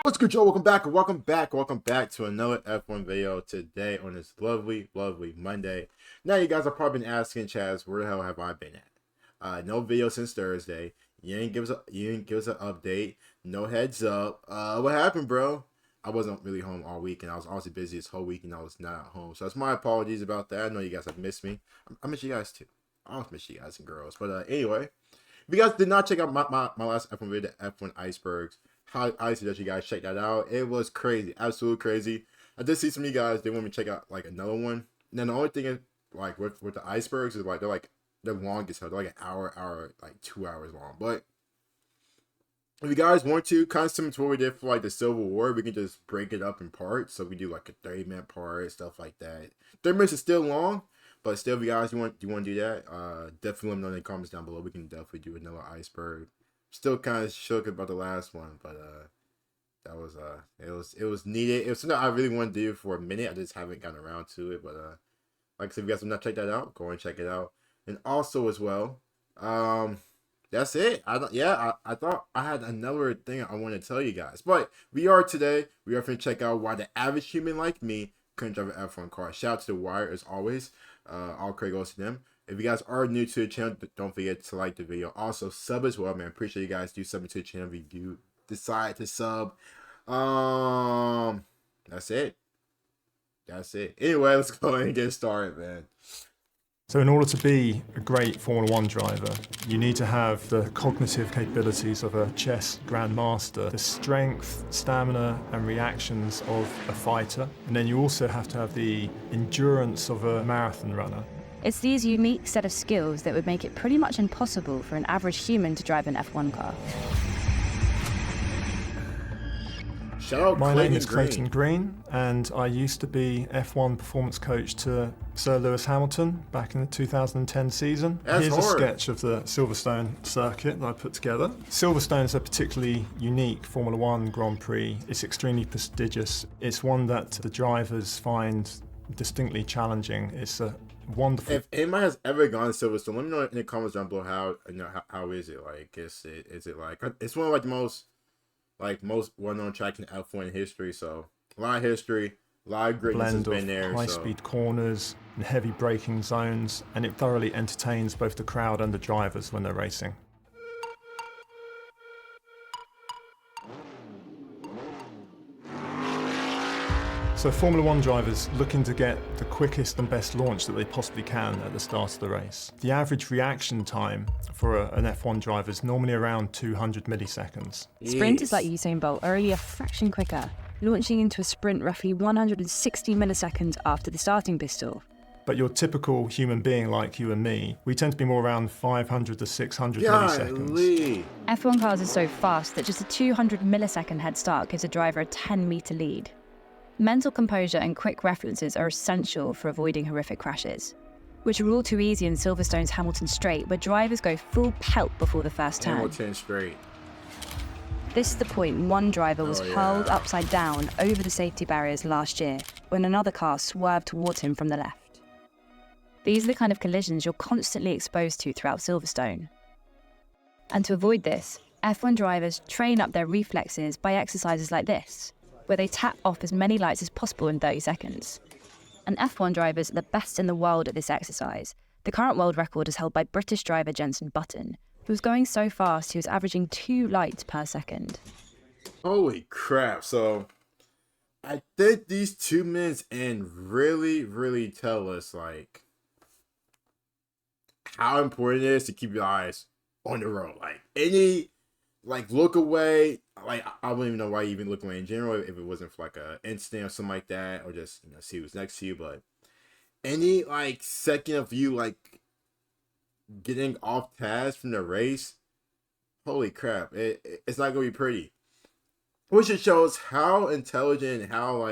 What's good, y'all? Welcome back to another F1 video today on this lovely Monday. Now, you guys have probably been asking, Chaz, where the hell have I been at? No video since Thursday. You didn't give us an update. No heads up. What happened, bro? I wasn't really home all week, and I was honestly busy this whole week, and I was not at home. So that's my apologies about that. I know you guys have missed me. I miss you guys too. I always miss you guys and girls. But anyway, if you guys did not check out my last F1 video, F1 Icebergs, I suggest you guys check that out. It was crazy, absolutely crazy. I did see some of you guys, they want me to check out like another one. And then the only thing is, like with the icebergs is like they're longest, they're like an hour, like 2 hours long. But if you guys want to, kind of similar to what we did for like the Civil War, we can just break it up in parts. So we do like a 30-minute part, stuff like that. 30 minutes is still long, but still, if you guys want to do that, definitely let me know in the comments down below. We can definitely do another iceberg. Still kind of shook about the last one, but that was it was needed. It was something I really wanted to do for a minute. I just haven't gotten around to it, but like I said, if you guys have not checked that out, go and check it out. And also as well, that's it. I thought I had another thing I want to tell you guys, but we are going to check out why the average human like me couldn't drive an F1 car. Shout out to The Wire as always. All credit goes to them. If you guys are new to the channel, don't forget to like the video. Also, sub as well, man. Appreciate you guys do something to the channel if you do decide to sub. That's it. Anyway, let's go ahead and get started, man. So in order to be a great Formula One driver, you need to have the cognitive capabilities of a chess grandmaster, the strength, stamina and reactions of a fighter, and then you also have to have the endurance of a marathon runner. It's these unique set of skills that would make it pretty much impossible for an average human to drive an F1 car. My name is Clayton Green, and I used to be F1 performance coach to Sir Lewis Hamilton back in the 2010 season. Here's a sketch of the Silverstone circuit that I put together. Silverstone is a particularly unique Formula One Grand Prix. It's extremely prestigious. It's one that the drivers find distinctly challenging. It's a wonderful. If anybody has ever gone to Silverstone, let me know in the comments down below how is it like? Is it like, it's one of like the most well-known tracks in F1 history, so a lot of history, a lot of greatness has been there. High-speed corners and heavy braking zones, and it thoroughly entertains both the crowd and the drivers when they're racing. So Formula One drivers looking to get the quickest and best launch that they possibly can at the start of the race. The average reaction time for an F1 driver is normally around 200 milliseconds. Sprinters like Usain Bolt are only a fraction quicker, launching into a sprint roughly 160 milliseconds after the starting pistol. But your typical human being like you and me, we tend to be more around 500 to 600 milliseconds. F1 cars are so fast that just a 200 millisecond head start gives a driver a 10-meter lead. Mental composure and quick references are essential for avoiding horrific crashes, which are all too easy in Silverstone's Hamilton Straight, where drivers go full pelt before the first turn. Hamilton Straight. This is the point one driver was hurled upside down over the safety barriers last year when another car swerved towards him from the left. These are the kind of collisions you're constantly exposed to throughout Silverstone. And to avoid this, F1 drivers train up their reflexes by exercises like this, where they tap off as many lights as possible in 30 seconds. And F1 drivers are the best in the world at this exercise. The current world record is held by British driver Jenson Button, who was going so fast he was averaging 2 lights per second. Holy crap. So I think these 2 minutes in really tell us like how important it is to keep your eyes on the road. Like any look away, like I wouldn't even know why you even look away in general if it wasn't for like a incident or something like that, or just see who's next to you. But any like second of you like getting off task from the race, holy crap, it's not gonna be pretty. Which it shows how intelligent and how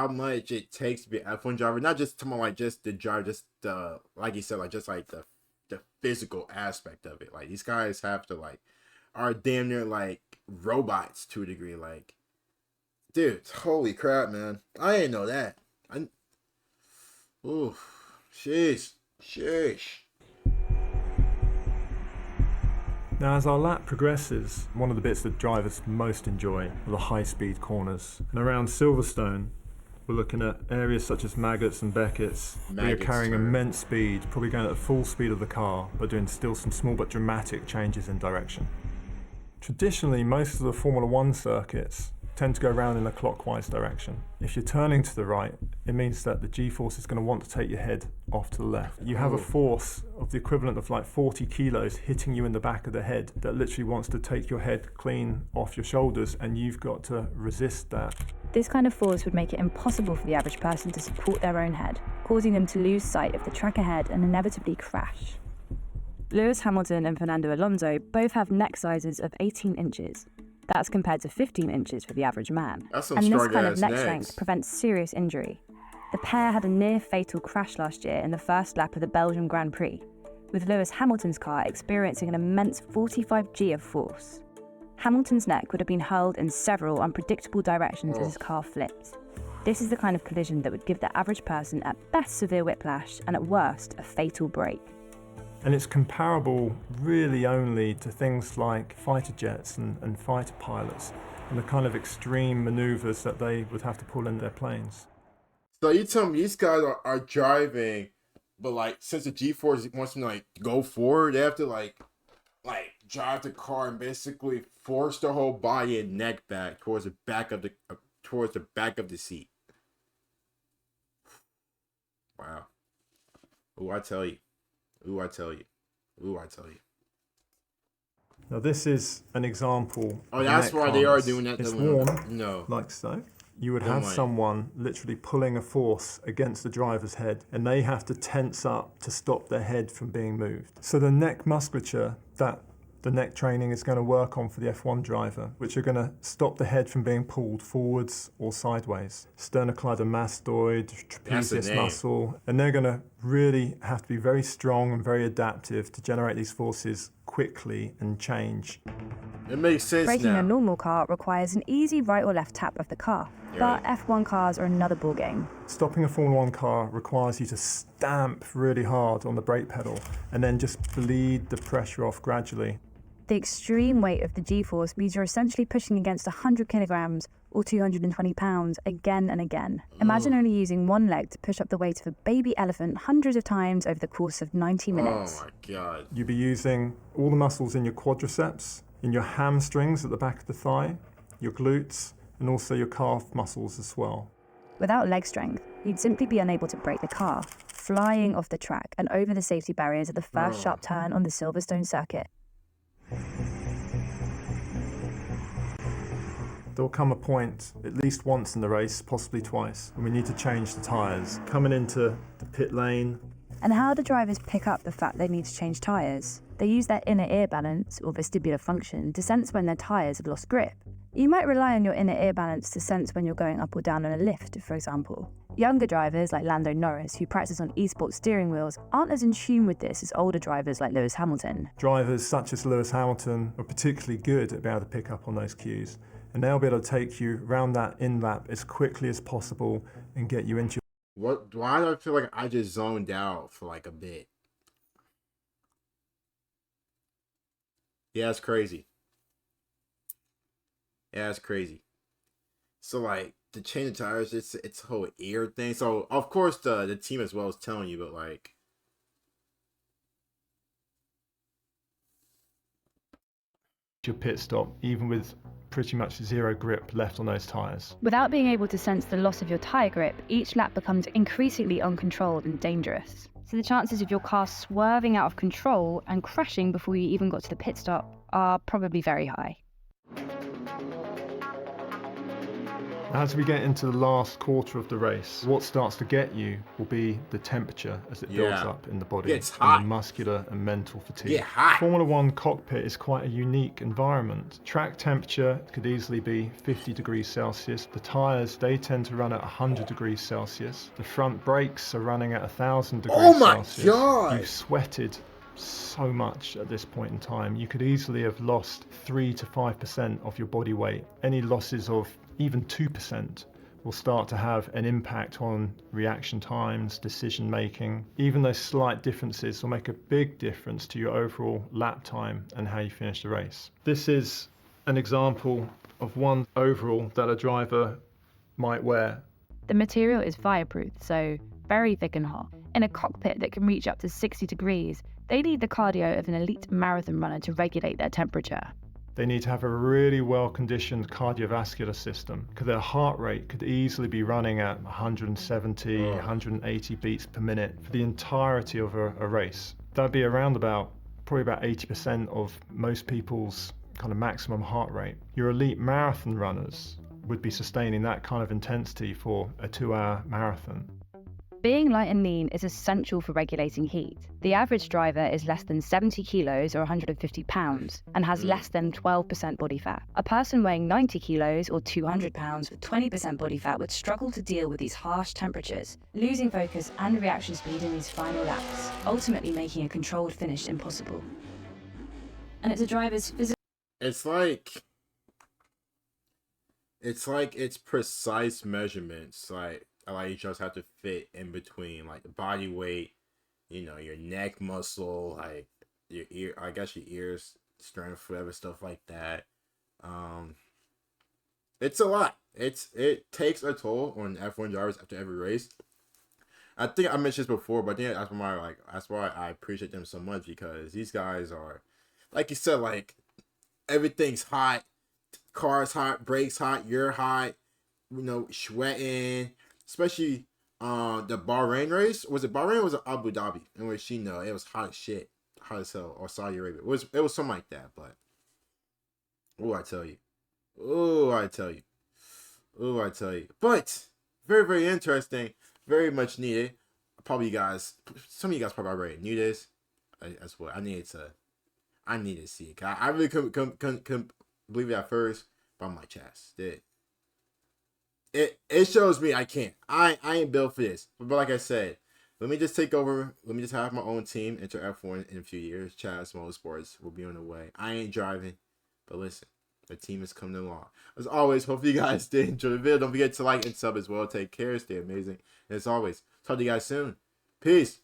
much it takes to be an F1 driver. Not just talking about like just the driver, just the, like you said, like just like the physical aspect of it. Like these guys have to are damn near like robots to a degree. Like, dude, holy crap, man, I didn't know that. Sheesh. Now, as our lap progresses, one of the bits that drivers most enjoy are the high-speed corners. And around Silverstone, we're looking at areas such as Maggots and Beckett's, where you're carrying immense speed, probably going at the full speed of the car, but doing still some small but dramatic changes in direction. Traditionally, most of the Formula One circuits tend to go around in a clockwise direction. If you're turning to the right, it means that the G-force is going to want to take your head off to the left. You have a force of the equivalent of like 40 kilos hitting you in the back of the head that literally wants to take your head clean off your shoulders, and you've got to resist that. This kind of force would make it impossible for the average person to support their own head, causing them to lose sight of the track ahead and inevitably crash. Lewis Hamilton and Fernando Alonso both have neck sizes of 18 inches. That's compared to 15 inches for the average man. And this kind of neck strength prevents serious injury. The pair had a near-fatal crash last year in the first lap of the Belgian Grand Prix, with Lewis Hamilton's car experiencing an immense 45 G of force. Hamilton's neck would have been hurled in several unpredictable directions as his car flipped. This is the kind of collision that would give the average person at best severe whiplash and at worst a fatal break. And it's comparable really only to things like fighter jets and fighter pilots and the kind of extreme maneuvers that they would have to pull in their planes. So you tell me these guys are driving, but like since the G-force wants them to like go forward, they have to like drive the car and basically force their whole body and neck back towards the back of the seat. Wow. Ooh, I tell you. Now this is an example. Oh, that's why they are doing that. It's worn, like so. You would have someone literally pulling a force against the driver's head, and they have to tense up to stop their head from being moved. So the neck musculature that the neck training is going to work on for the F1 driver, which are going to stop the head from being pulled forwards or sideways. Sternocleidomastoid, trapezius muscle, and they're going to really have to be very strong and very adaptive to generate these forces quickly and change. It makes sense. Braking a normal car requires an easy right or left tap of the car, but F1 cars are another ballgame. Stopping a Formula One car requires you to stamp really hard on the brake pedal and then just bleed the pressure off gradually. The extreme weight of the G-force means you're essentially pushing against 100 kilograms or 220 pounds again and again. Imagine only using one leg to push up the weight of a baby elephant hundreds of times over the course of 90 minutes. Oh my God. You'll be using all the muscles in your quadriceps, in your hamstrings at the back of the thigh, your glutes, and also your calf muscles as well. Without leg strength, you'd simply be unable to brake the car, flying off the track and over the safety barriers at the first sharp turn on the Silverstone circuit. There'll come a point, at least once in the race, possibly twice, when we need to change the tyres. Coming into the pit lane. And how do drivers pick up the fact they need to change tyres? They use their inner ear balance, or vestibular function, to sense when their tyres have lost grip. You might rely on your inner ear balance to sense when you're going up or down on a lift, for example. Younger drivers like Lando Norris, who practice on eSport steering wheels, aren't as in tune with this as older drivers like Lewis Hamilton. Drivers such as Lewis Hamilton are particularly good at being able to pick up on those cues, and they'll be able to take you around that in-lap as quickly as possible and get you into Why do I feel like I just zoned out for like a bit? Yeah, it's crazy. So like to change the tires, it's a whole ear thing. So of course the team as well is telling you, but like your pit stop, even with pretty much zero grip left on those tyres. Without being able to sense the loss of your tyre grip, each lap becomes increasingly uncontrolled and dangerous. So the chances of your car swerving out of control and crashing before you even got to the pit stop are probably very high. As we get into the last quarter of the race, what starts to get you will be the temperature as it builds up in the body. It's hot. And the muscular and mental fatigue. Get hot. Formula One cockpit is quite a unique environment. Track temperature could easily be 50 degrees Celsius. The tyres, they tend to run at 100 degrees Celsius. The front brakes are running at 1,000 degrees Celsius. Oh my God! You've sweated so much at this point in time. You could easily have lost 3 to 5% of your body weight. Any losses of even 2% will start to have an impact on reaction times, decision making. Even those slight differences will make a big difference to your overall lap time and how you finish the race. This is an example of one overall that a driver might wear. The material is fireproof, so very thick and hot. In a cockpit that can reach up to 60 degrees, they need the cardio of an elite marathon runner to regulate their temperature. They need to have a really well-conditioned cardiovascular system, because their heart rate could easily be running at 170, 180 beats per minute for the entirety of a race. That'd be probably about 80% of most people's kind of maximum heart rate. Your elite marathon runners would be sustaining that kind of intensity for a 2-hour marathon. Being light and lean is essential for regulating heat. The average driver is less than 70 kilos or 150 pounds and has less than 12% body fat. A person weighing 90 kilos or 200 pounds with 20% body fat would struggle to deal with these harsh temperatures, losing focus and reaction speed in these final laps, ultimately making a controlled finish impossible. And it's a driver's physical... It's precise measurements, like you just have to fit in between, like the body weight, you know, your neck muscle, like your ear, I guess your ears, strength, whatever, stuff like that. It's a lot. It takes a toll on F1 drivers after every race. I think I mentioned this before, but I think that's why I appreciate them so much, because these guys are, like you said, like everything's hot, car's hot, brakes hot, you're hot, you know, sweating. Especially the Bahrain race. Was it Bahrain or was it Abu Dhabi? In which, you know, it was hot as shit. Hot as hell. Or Saudi Arabia. It was something like that, but I tell you. But very, very interesting. Very much needed. Some of you guys probably already knew this. That's what I needed to see it. I really couldn't believe it at first, but I'm like, Chaz, It shows me I can't. I ain't built for this. But like I said, let me just take over. Let me just have my own team enter F1 in a few years. Chaz Motorsports will be on the way. I ain't driving, but listen, the team is coming along. As always, hope you guys did enjoy the video. Don't forget to like and sub as well. Take care. Stay amazing. And as always, talk to you guys soon. Peace.